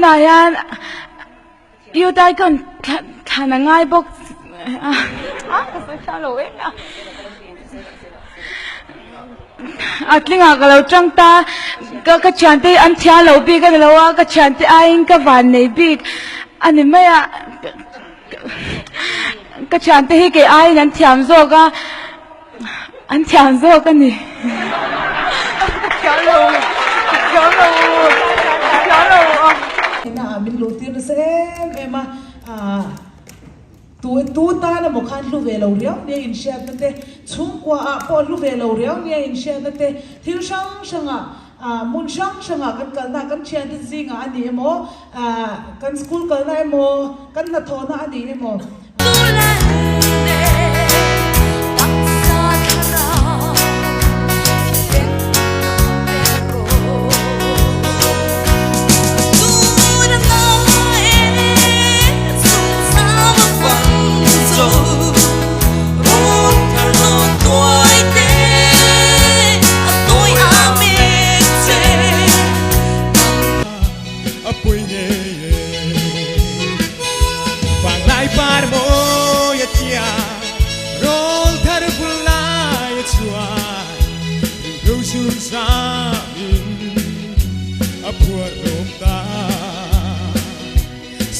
này anh yêu tay còn khả năng ngay bốc sao lỗi atling aga lo trăng ta ka chante an thia lo bi ka lo ka chante ain ka van nei bi ani maya ka chante hi ke ai an thiam zo ka ni chalo na min lu tin se ema tu ta na mo khan lu ve lo riau ne in share na te chung kwa a po lu ve lo riau ne in share na te thil shanga mun shanga kan kal na kan chen tin zinga ani mo kan school kal na mo kan na thona ani mo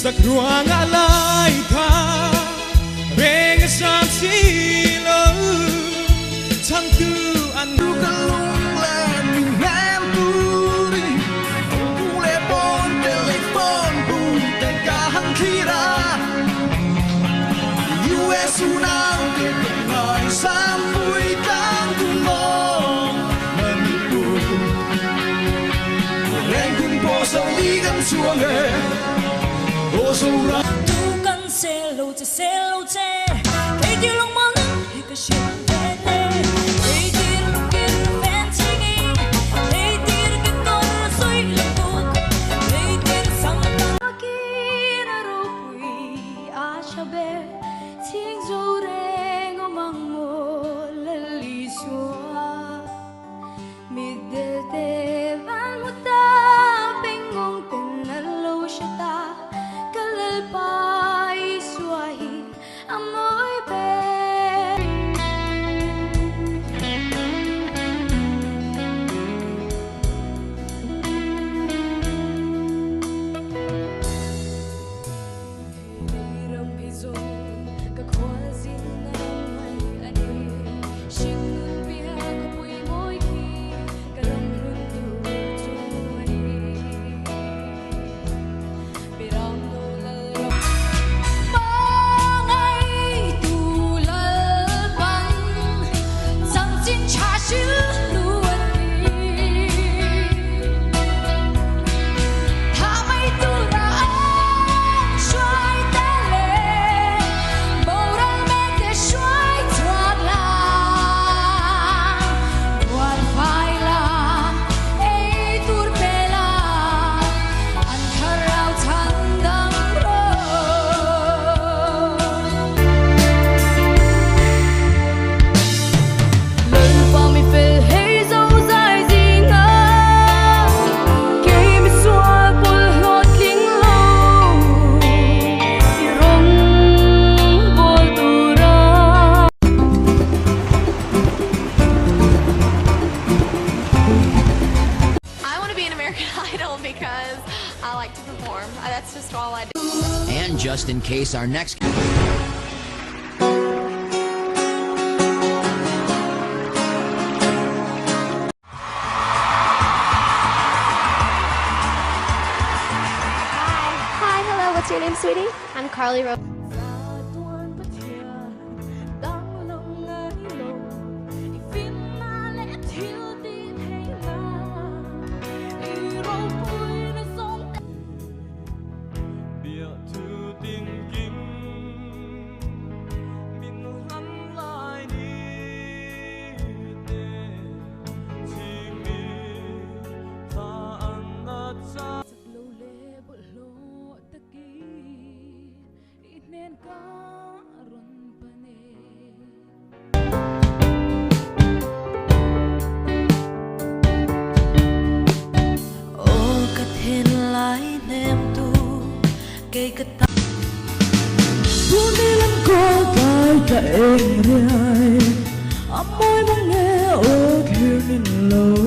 Sak ruang alay ka Reng sam silo Chang tu an du kalung len ngam puri Ule bon telefon bung te ka hang khira US unang ke ngai sam bui tang tu mong Manipur Reng kun po sa ligan suang tu kan selo che cái điều lòng mong thì cái chuyện về cái điều cái fan chigi cái điều cái con suy lệ cuộc cái điều sang kia na rupui a chabe ting zo reng omang mo lali sua midel te van muta pengong tenalo shita pai suai amoi be ram pizo ka khwazi na mai ani shinun bia ka pui moi ki kalam run tu chuni piram because I like to perform. That's just all I do. And just in case our next... Hi, hello, what's your name, sweetie? I'm Carly Rose. Ô cất hên lái nem tu ta buồn đi lắm có cái cả em riai môi mong nghe ở kia nên lâu